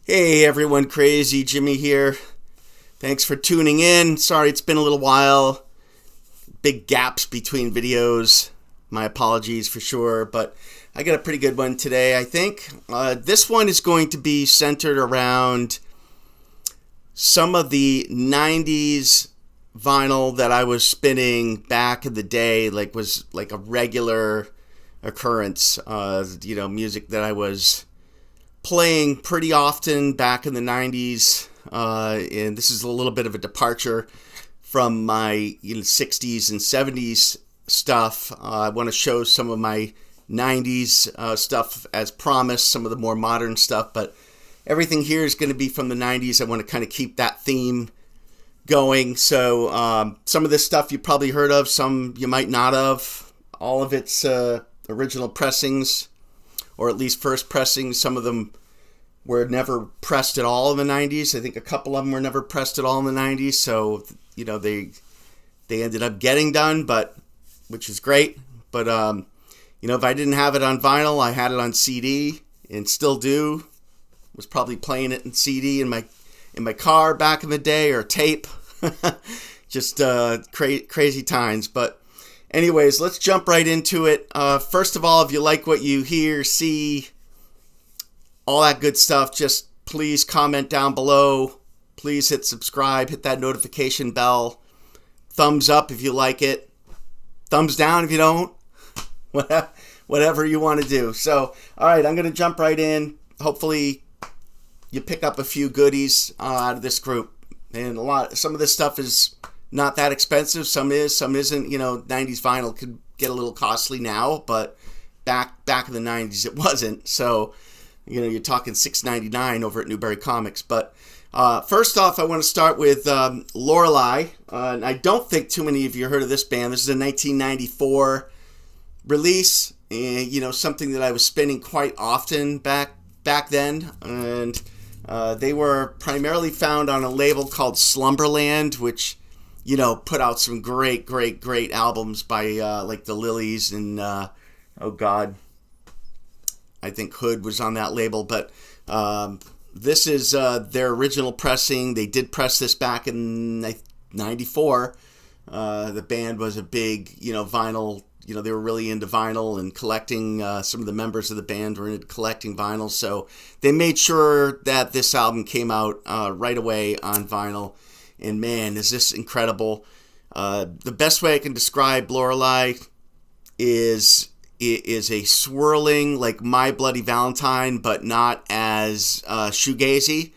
Hey everyone, Crazy Jimmy here. Thanks for tuning in. Sorry it's been a little while. Big gaps between videos. My apologies for sure, but I got a pretty good one today, I think. This one is going to be centered around some of the 90s vinyl that I was spinning back in the day, was like a regular occurrence. Music that I was playing pretty often back in the 90s, and this is a little bit of a departure from my 60s and 70s stuff. I want to show some of my 90s stuff as promised, some of the more modern stuff, but everything here is going to be from the 90s. I want to kind of keep that theme going. So some of this stuff you probably heard of, some you might not have. All of its original pressings, or at least first pressings. Some of them were never pressed at all in the 90s. I think a couple of them were never pressed at all in the 90s. So, they ended up getting done, which is great. But, if I didn't have it on vinyl, I had it on CD and still do. Was probably playing it in CD in my car back in the day, or tape. Just crazy times. But anyways, let's jump right into it. First of all, if you like what you hear, see, all that good stuff, just please comment down below. Please hit subscribe, hit that notification bell. Thumbs up if you like it. Thumbs down if you don't. Whatever you want to do. So, all right, I'm going to jump right in. Hopefully you pick up a few goodies out of this group. And some of this stuff is not that expensive. Some is, some isn't. 90s vinyl could get a little costly now, but back in the 90s it wasn't. So, you're talking $6.99 over at Newberry Comics. But first off, I want to start with Lorelei. And I don't think too many of you heard of this band. This is a 1994 release, and something that I was spinning quite often back then. And they were primarily found on a label called Slumberland, which put out some great albums by like the Lilies and oh god, I think Hood was on that label. But this is their original pressing. They did press this back in 94. The band was a big vinyl. They were really into vinyl and collecting. Some of the members of the band were into collecting vinyl, so they made sure that this album came out right away on vinyl. And man, is this incredible. The best way I can describe Lorelei is a swirling, like My Bloody Valentine, but not as shoegazy.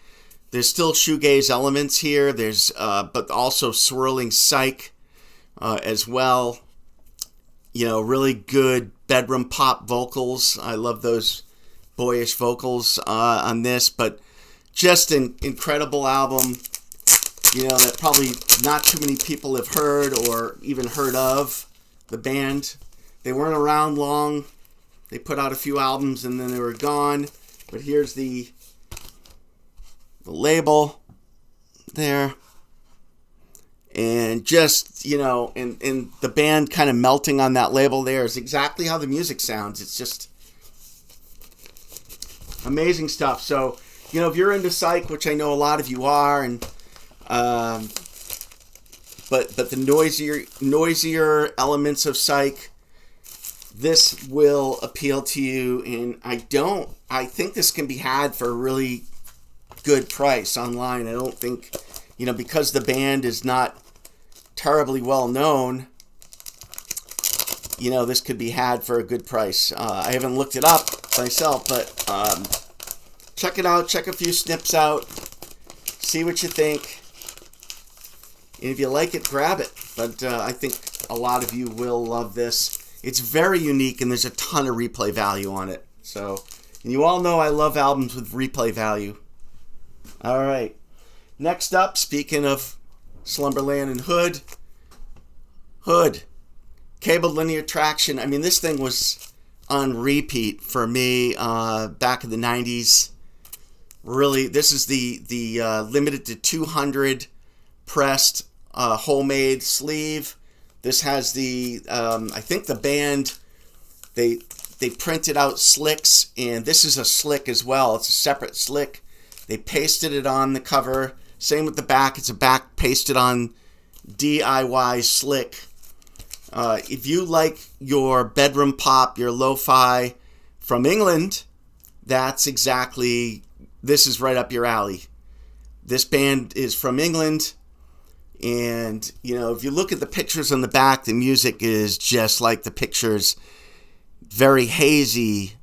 There's still shoegaze elements here. There's but also swirling psych as well. Really good bedroom pop vocals. I love those boyish vocals on this, but just an incredible album. That probably not too many people have heard or even heard of the band. They weren't around long. They put out a few albums and then they were gone. But here's the label there. And just, and the band kind of melting on that label there is exactly how the music sounds. It's just amazing stuff. So, if you're into psych, which I know a lot of you are, and but the noisier elements of psych, this will appeal to you. And I think this can be had for a really good price online. I don't think, because the band is not terribly well known, this could be had for a good price. I haven't looked it up myself, but check it out. Check a few snips out. See what you think. And if you like it, grab it. But I think a lot of you will love this. It's very unique, and there's a ton of replay value on it. So, and you all know I love albums with replay value. All right. Next up, speaking of Slumberland and Hood. Cable linear traction. I mean, this thing was on repeat for me back in the 90s. Really, this is the limited to 200 pressed homemade sleeve. This has the, I think the band, they printed out slicks, and this is a slick as well. It's a separate slick They pasted it on the cover. Same with the back. It's a back pasted on DIY slick. If you like your bedroom pop, your lo-fi from England, this is right up your alley. This band is from England, and if you look at the pictures on the back, the music is just like the pictures. Very hazy,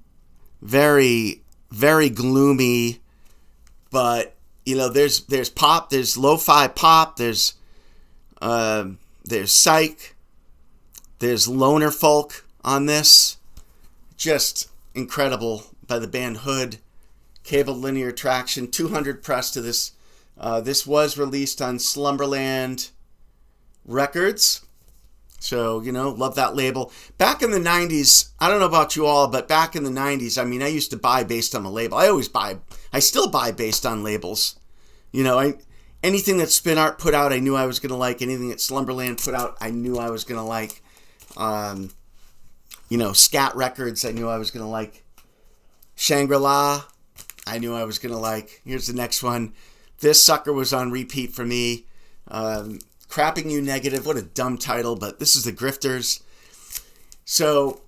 very, very gloomy, but there's pop, there's lo-fi pop, there's psych, there's loner folk on this. Just incredible by the band Hood. Cable linear traction, 200 press to this. This was released on Slumberland Records. So, love that label. Back in the 90s, I don't know about you all, but back in the 90s, I used to buy based on a label. I still buy based on labels. Anything that Spin Art put out, I knew I was going to like. Anything that Slumberland put out, I knew I was going to like. Scat Records, I knew I was going to like. Shangri-La, I knew I was going to like. Here's the next one. This sucker was on repeat for me. Crapping You Negative. What a dumb title, but this is the Grifters. So,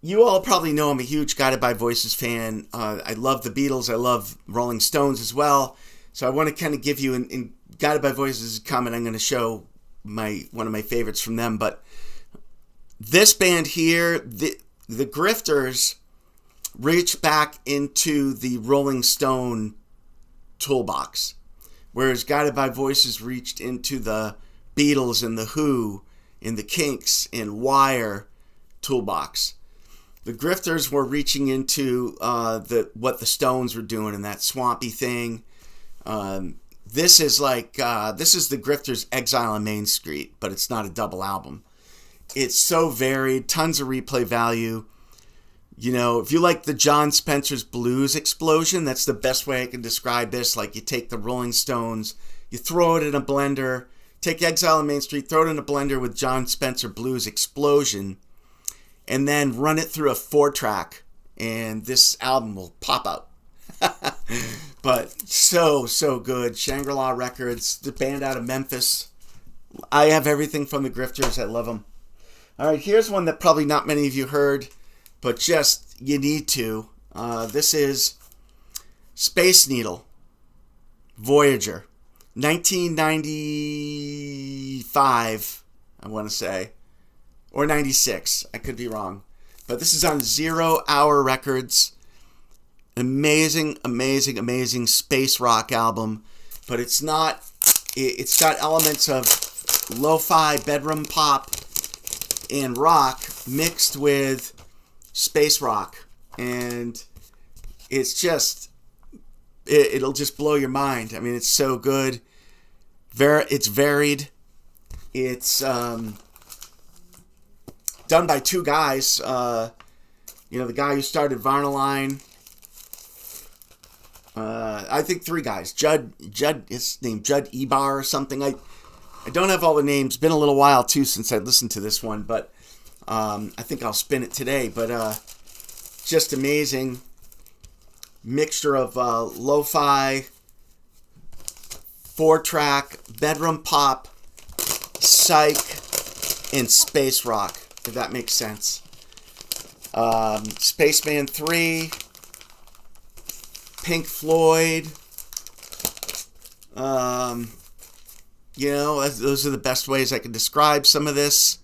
you all probably know I'm a huge Guided by Voices fan. I love the Beatles. I love Rolling Stones as well. So I want to kind of give you, in Guided by Voices comment, I'm going to show one of my favorites from them. But this band here, the Grifters, reached back into the Rolling Stone toolbox, whereas Guided by Voices reached into the Beatles and the Who and the Kinks and Wire toolbox. The Grifters were reaching into what the Stones were doing and that swampy thing. This is the Grifters' Exile on Main Street, but it's not a double album. It's so varied, tons of replay value. If you like the John Spencer's Blues Explosion, that's the best way I can describe this. Like, you take the Rolling Stones, you throw it in a blender, take Exile on Main Street, throw it in a blender with John Spencer Blues Explosion, and then run it through a 4-track, and this album will pop out. But so good. Shangri-La Records, the band out of Memphis. I have everything from the Grifters. I love them. All right, here's one that probably not many of you heard, but just you need to. This is Space Needle, Voyager, 1995, I want to say, or 96. I could be wrong, but this is on 0 Hour Records. Amazing, amazing, amazing space rock album, but it's got elements of lo-fi, bedroom pop, and rock mixed with space rock, and it's just it'll just blow your mind. It's so good. It's varied. It's done by two guys. The guy who started Varnaline. I think three guys. Judd, his name Judd Ebar or something. I don't have all the names. Been a little while too since I listened to this one, but I think I'll spin it today. But just amazing mixture of lo-fi, 4-track, bedroom pop, psych, and space rock, if that makes sense. Spaceman 3, Pink Floyd. Those are the best ways I can describe some of this.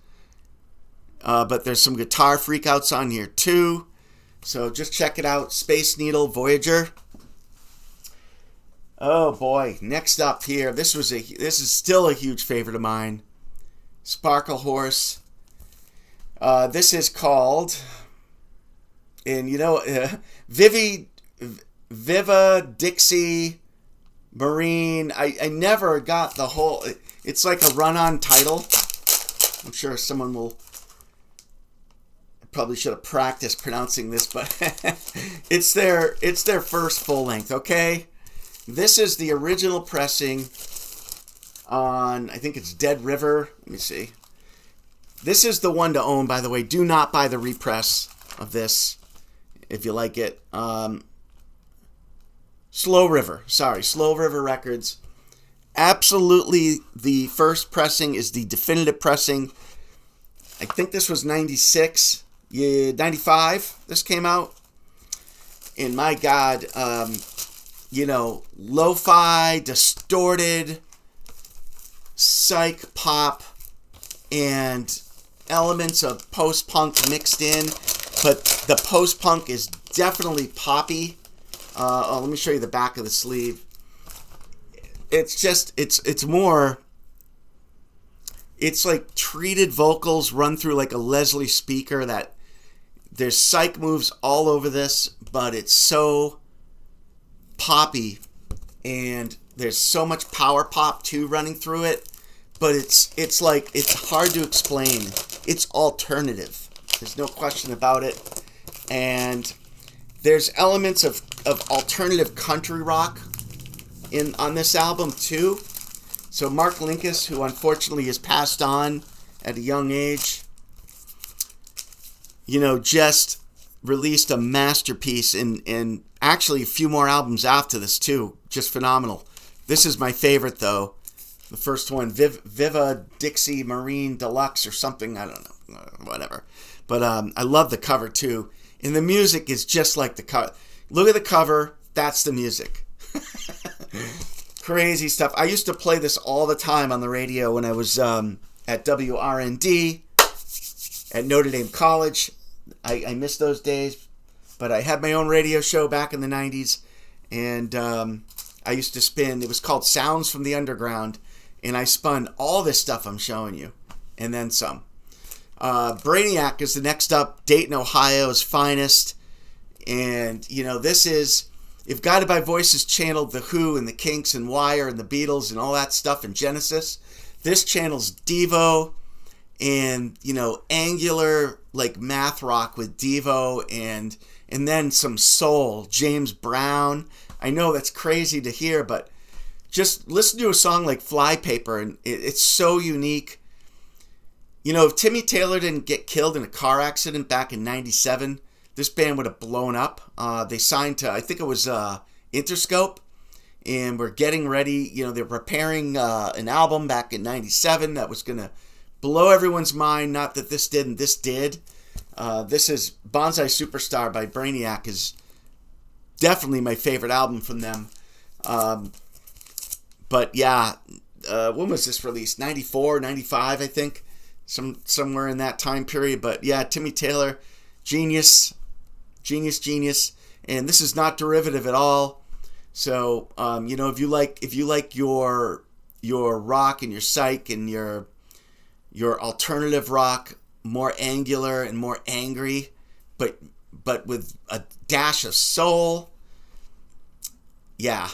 But there's some guitar freakouts on here too. So just check it out. Space Needle, Voyager. Oh boy. Next up here, this is still a huge favorite of mine. Sparkle Horse. This is called, and Viva Dixie Marine. I never got the whole. It's like a run-on title. I'm sure someone will. I probably should have practiced pronouncing this, but it's their first full length. Okay, this is the original pressing on. I think it's Dead River. Let me see. This is the one to own, by the way. Do not buy the repress of this if you like it. Slow River. Sorry, Slow River Records. Absolutely, the first pressing is the definitive pressing. I think this was 96. Yeah, 95 this came out. And my God, lo-fi, distorted, psych pop, and elements of post-punk mixed in. But the post-punk is definitely poppy. Let me show you the back of the sleeve. It's just, it's more, it's like treated vocals run through like a Leslie speaker. That there's psych moves all over this, but it's so poppy, and there's so much power pop too running through it. But it's like, it's hard to explain. It's alternative. There's no question about it. And there's elements of alternative country rock on this album too. So Mark Linkous, who unfortunately has passed on at a young age, just released a masterpiece, and actually a few more albums after this too. Just phenomenal. This is my favorite though. The first one, Viva Dixie Marine Deluxe or something. I don't know. Whatever. But I love the cover too. And the music is just like the cover. Look at the cover. That's the music. Crazy stuff. I used to play this all the time on the radio when I was at WRND at Notre Dame College. I miss those days. But I had my own radio show back in the 90s. And I used to spin. It was called Sounds from the Underground. And I spun all this stuff I'm showing you. And then some. Brainiac is the next up. Dayton, Ohio's finest. And, this is, if Guided by Voices channeled The Who and the Kinks and Wire and the Beatles and all that stuff in Genesis, this channels Devo and, angular, like math rock with Devo and then some soul. James Brown. I know that's crazy to hear, but just listen to a song like Flypaper, and it's so unique. If Timmy Taylor didn't get killed in a car accident back in 97, this band would have blown up. They signed to, I think it was Interscope, and we're getting ready. They're preparing an album back in 97 that was going to blow everyone's mind. Not that this didn't, this did. This is Bonsai Superstar by Brainiac, is definitely my favorite album from them. But yeah, when was this released? 94, 95, I think. Somewhere in that time period. But yeah, Timmy Taylor, genius. And this is not derivative at all. So, if you like your rock and your psych and your alternative rock, more angular and more angry, but with a dash of soul. Yeah,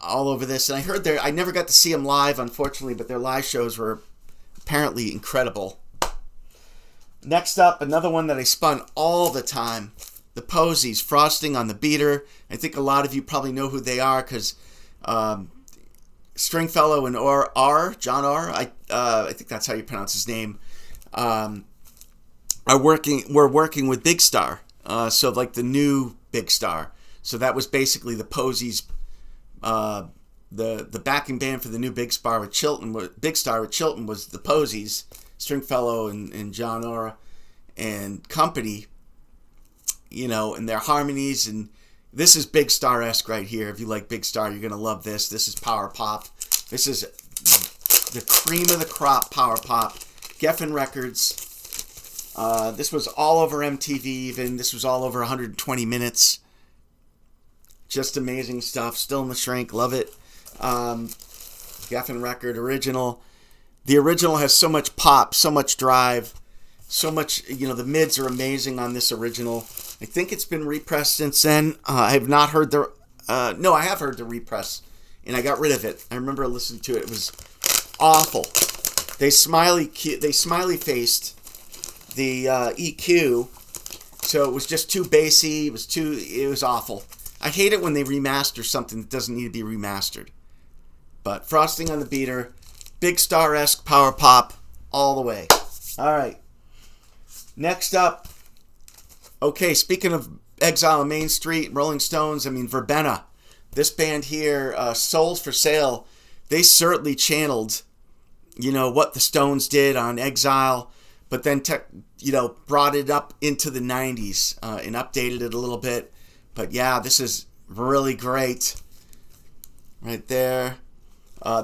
all over this. And I heard I never got to see them live, unfortunately, but their live shows were apparently incredible. Next up, another one that I spun all the time. The Posies, Frosting on the Beater. I think a lot of you probably know who they are because Stringfellow and John R. I think that's how you pronounce his name. We're working with Big Star. So like the new Big Star. So that was basically the Posies. The backing band for the new Big Star with Chilton was the Posies, Stringfellow and John R. and company. And their harmonies, and this is Big Star-esque right here. If you like Big Star, you're going to love this. This is power pop. This is the cream of the crop power pop. Geffen Records. This was all over MTV even. This was all over 120 minutes. Just amazing stuff. Still in the Shrink. Love it. Geffen record, original. The original has so much pop, so much drive, so much, the mids are amazing on this original. I think it's been repressed since then. I have not heard no, I have heard the repress, and I got rid of it. I remember listening to it. It was awful. They smiley faced the EQ, so it was just too bassy. It was awful. I hate it when they remaster something that doesn't need to be remastered. But Frosting on the Beater, Big Star-esque power pop all the way. All right. Next up, okay, speaking of Exile on Main Street, Rolling Stones, Verbena. This band here, Souls for Sale, they certainly channeled, what the Stones did on Exile, but then, brought it up into the 90s and updated it a little bit. But yeah, this is really great. Right there.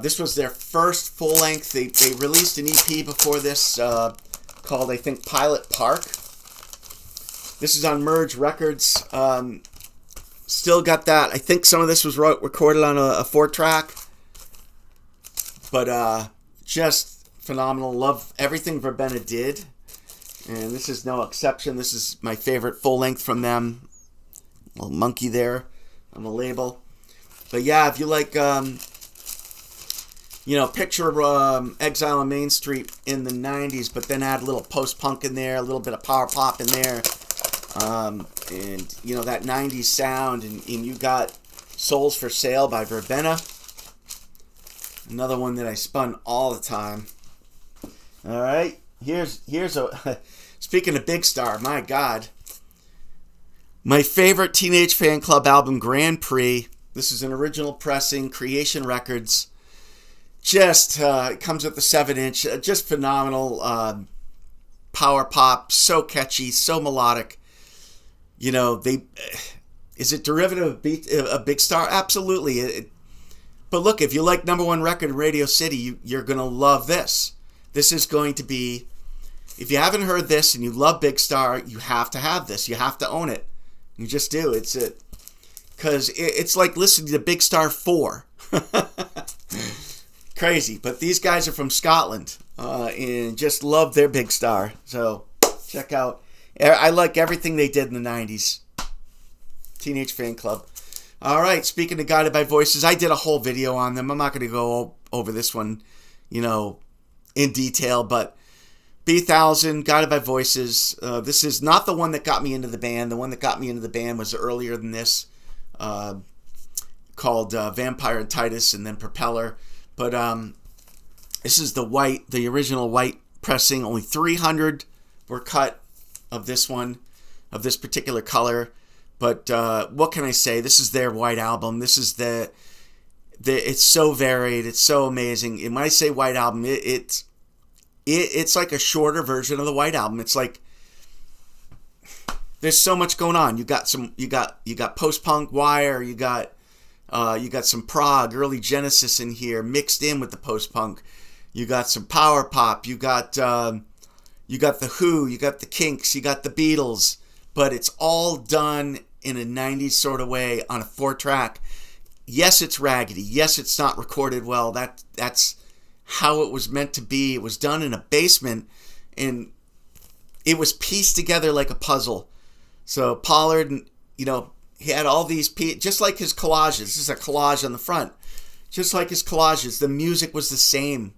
This was their first full-length. They released an EP before this called, I think, Pilot Park. This is on Merge Records. Still got that. I think some of this was recorded on a 4-track. But just phenomenal. Love everything Verbena did. And this is no exception. This is my favorite full-length from them. Little monkey there on the label. But yeah, if you like, picture Exile on Main Street in the 90s, but then add a little post-punk in there, a little bit of power pop in there, and, that 90s sound, and you got Souls for Sale by Verbena. Another one that I spun all the time. All right, here's a, speaking of Big Star, my God. My favorite Teenage Fan Club album, Grand Prix. This is an original pressing, Creation Records. Just, it comes with the 7-inch. Just phenomenal power pop. So catchy, so melodic. Is it derivative of Big Star? Absolutely. But look, if you like number one record in Radio City, you're going to love this. This is going to be, if you haven't heard this and you love Big Star, you have to have this. You have to own it. You just do. Because it's like listening to Big Star 4. Crazy. But these guys are from Scotland and just love their Big Star. So check out. I like everything they did in the 90s. Teenage Fan Club. All right. Speaking of Guided by Voices, I did a whole video on them. I'm not going to go over this one, in detail. But B1000, Guided by Voices. This is not the one that got me into the band. The one that got me into the band was earlier than this, called Vampire and Titus, and then Propeller. But this is the original white pressing. Only 300 were cut of this one, of this particular color. But what can I say? This is their white album. This is it's so varied. It's so amazing. And when I say white album, it's like a shorter version of the White Album. It's like there's so much going on. You got post-punk, Wire. You got some prog, early Genesis in here mixed in with the post-punk. You got some power pop. You got the Who. You got the Kinks. You got the Beatles. But it's all done in a 90s sort of way on a 4-track. Yes, it's raggedy. Yes, it's not recorded well. That's how it was meant to be. It was done in a basement, and it was pieced together like a puzzle. So Pollard, he had all these just like his collages. This is a collage on the front. Just like his collages, the music was the same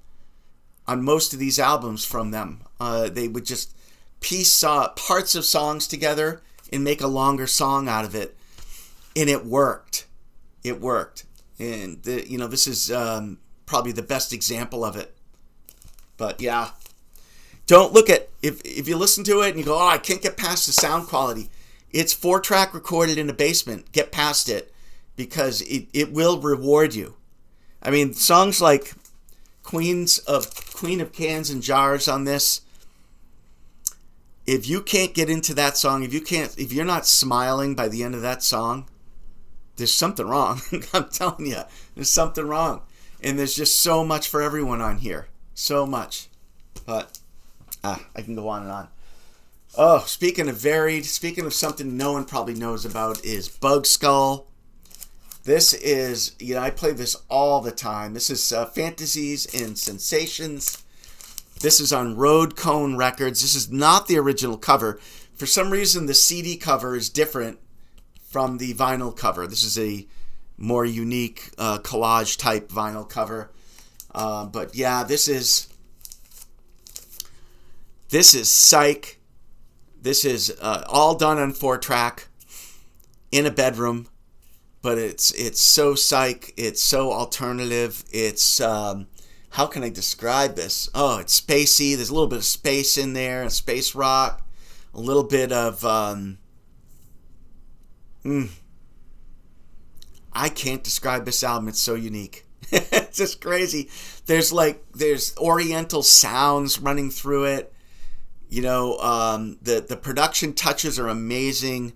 on most of these albums from them. They would just piece parts of songs together and make a longer song out of it, and it worked. It worked, and this is probably the best example of it. But yeah, don't look at, if you listen to it and you go, I can't get past the sound quality. It's 4-track recorded in a basement. Get past it, because it will reward you. I mean, songs like Queen of Cans and Jars on this, if you can't get into that song, if you're not smiling by the end of that song, there's something wrong. I'm telling you, there's something wrong. And there's just so much for everyone on here. So much. But I can go on and on. Oh, speaking of something no one probably knows about, is Bug Skull. This is, I play this all the time. This is Fantasies and Sensations. This is on Road Cone Records. This is not the original cover. For some reason, the CD cover is different from the vinyl cover. This is a more unique collage type vinyl cover. But yeah, this is Psych. This is all done on 4-track in a bedroom, but it's so Psych. It's so alternative. It's how can I describe this? Oh, it's spacey. There's a little bit of space in there, a space rock, a little bit of I can't describe this album. It's so unique. It's just crazy. There's oriental sounds running through it. The production touches are amazing.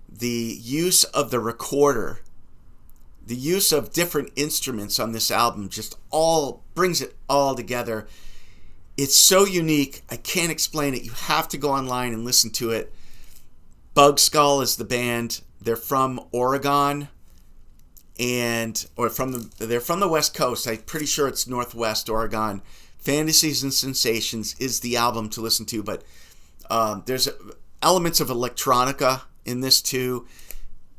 The use of the recorder, the use of different instruments on this album just all brings it all together. It's so unique. I can't explain it. You have to go online and listen to it. Bug Skull is the band. They're from Oregon, they're from the West Coast. I'm pretty sure it's Northwest Oregon. Fantasies and Sensations is the album to listen to, but there's elements of electronica in this too.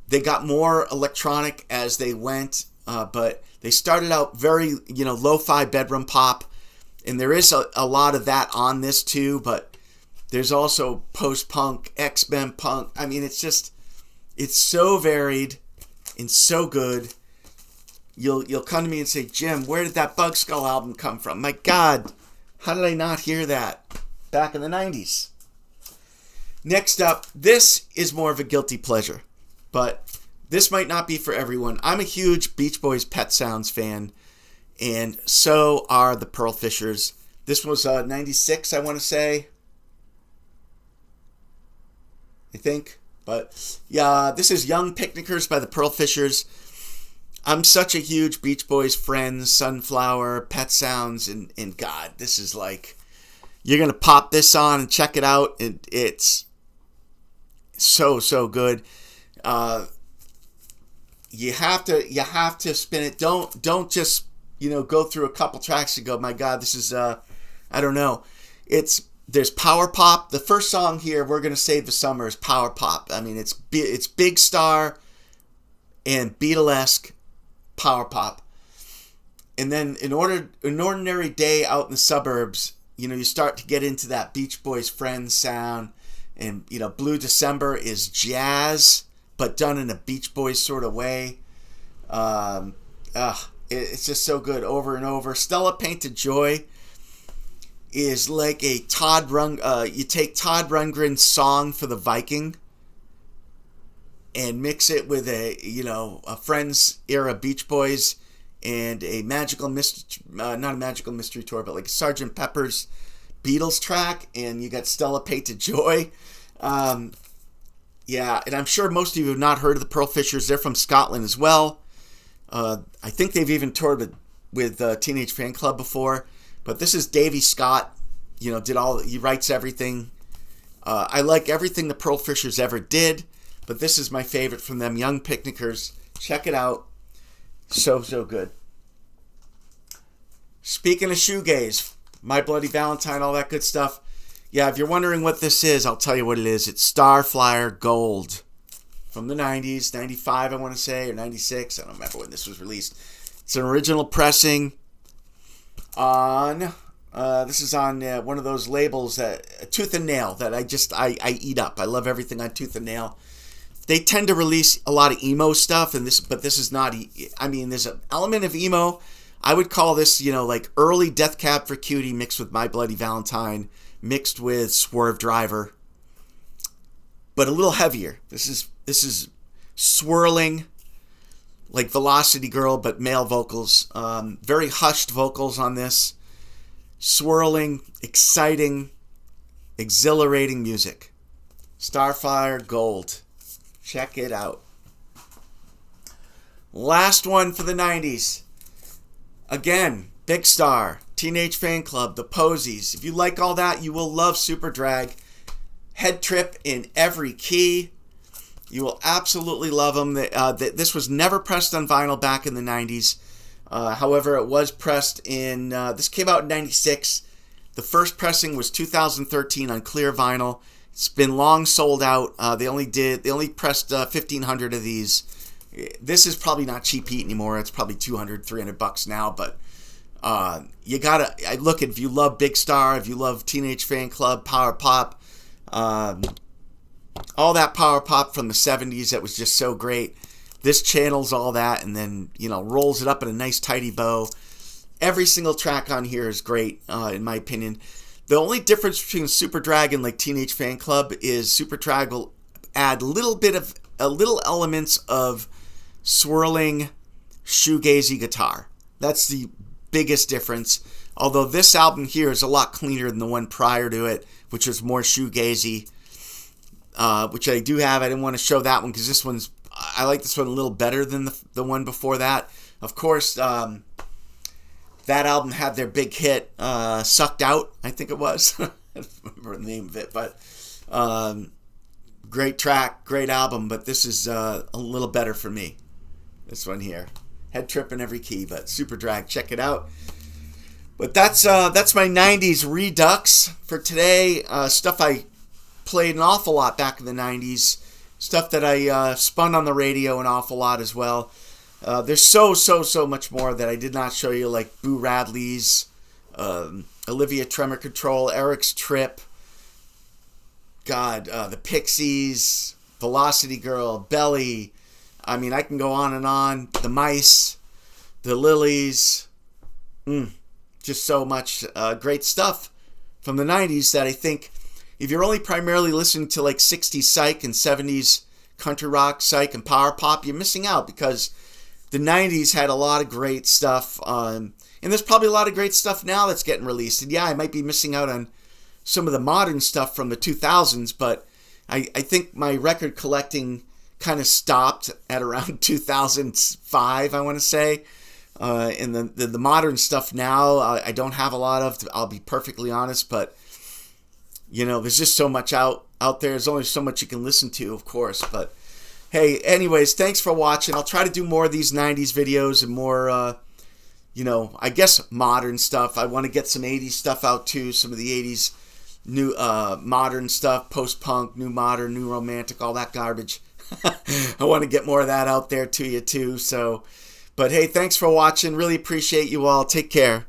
They got more electronic as they went, but they started out very, lo-fi bedroom pop, and there is a lot of that on this too, but there's also post-punk, X-Men punk. I mean, it's so varied and so good. You'll come to me and say, Jim, where did that Bug Skull album come from? My God, how did I not hear that back in the 90s? Next up, this is more of a guilty pleasure, but this might not be for everyone. I'm a huge Beach Boys Pet Sounds fan, and so are the Pearl Fishers. This was 96, I want to say. I think. But yeah, this is Young Picnickers by the Pearl Fishers. I'm such a huge Beach Boys Friends, Sunflower, Pet Sounds, and God, this is like, you're going to pop this on and check it out. It's so good. You have to spin it. Don't just, go through a couple tracks and go, my God, this is, I don't know. There's power pop. The first song here, We're Gonna Save the Summer, is power pop. I mean, it's Big Star and Beatlesque power pop. And then An Ordinary Day Out in the Suburbs, you start to get into that Beach Boys Friends sound. And, Blue December is jazz, but done in a Beach Boys sort of way. It's just so good over and over. Stella Painted Joy is like a you take Todd Rundgren's Song for the Viking and mix it with a Friends era Beach Boys and a magical mystery, not a magical mystery tour, but like a Sgt. Pepper's Beatles track, and you got Stella Painted Joy. Yeah, and I'm sure most of you have not heard of the Pearl Fishers. They're from Scotland as well. I think they've even toured with Teenage Fan Club before. But this is Davy Scott, he writes everything. I like everything the Pearl Fishers ever did, but this is my favorite from them, Young Picnickers. Check it out. So good. Speaking of shoegaze, My Bloody Valentine, all that good stuff. Yeah, if you're wondering what this is, I'll tell you what it is. It's Starflyer Gold from the 90s, 95 I want to say, or 96. I don't remember when this was released. It's an original pressing. This is on one of those labels, Tooth and Nail, that I eat up. I love everything on Tooth and Nail. They tend to release a lot of emo stuff, but this is not. There's an element of emo. I would call this, like early Death Cab for Cutie mixed with My Bloody Valentine, mixed with Swerve Driver, but a little heavier. This is swirling, like Velocity Girl, but male vocals. Very hushed vocals on this. Swirling, exciting, exhilarating music. Starflyer Gold. Check it out. Last one for the 90s. Again, Big Star, Teenage Fan Club, The Posies. If you like all that, you will love Super Drag. Head Trip in every key. You will absolutely love them. This was never pressed on vinyl back in the 90s. However, it was pressed in... this came out in 96. The first pressing was 2013 on clear vinyl. It's been long sold out. They only pressed 1,500 of these. This is probably not cheap heat anymore. It's probably $200, $300 now. But you gotta look. If you love Big Star, if you love Teenage Fan Club, Power Pop, all that Power Pop from the 70s that was just so great. This channels all that and then, rolls it up in a nice tidy bow. Every single track on here is great, in my opinion. The only difference between Super Drag and like Teenage Fan Club is Super Drag will add little elements of swirling shoegazy guitar. That's the biggest difference. Although this album here is a lot cleaner than the one prior to it, which was more shoegazy, which I do have. I didn't want to show that one because this one's, I like this one a little better than the one before that. Of course, that album had their big hit, Sucked Out, I think it was. I don't remember the name of it, but great track, great album, but this is a little better for me. This one here. Head trip in every key, but super drag. Check it out. But that's my 90s redux for today. Stuff I played an awful lot back in the 90s. Stuff that I spun on the radio an awful lot as well. There's so much more that I did not show you, like Boo Radley's, Olivia Tremor Control, Eric's Trip, the Pixies, Velocity Girl, Belly. I mean, I can go on and on. The Mice, the Lilies. Just so much great stuff from the 90s that I think if you're only primarily listening to like 60s psych and 70s country rock, psych, and power pop, you're missing out because the 90s had a lot of great stuff. And there's probably a lot of great stuff now that's getting released. And yeah, I might be missing out on some of the modern stuff from the 2000s, but I think my record collecting kind of stopped at around 2005, I want to say. And the modern stuff now, I don't have a lot of, I'll be perfectly honest, but, you know, there's just so much out there. There's only so much you can listen to, of course, but hey, anyways, thanks for watching. I'll try to do more of these 90s videos and more, I guess modern stuff. I want to get some 80s stuff out too, some of the 80s new modern stuff, post-punk, new modern, new romantic, all that garbage. I want to get more of that out there to you too, so... But hey, thanks for watching. Really appreciate you all. Take care.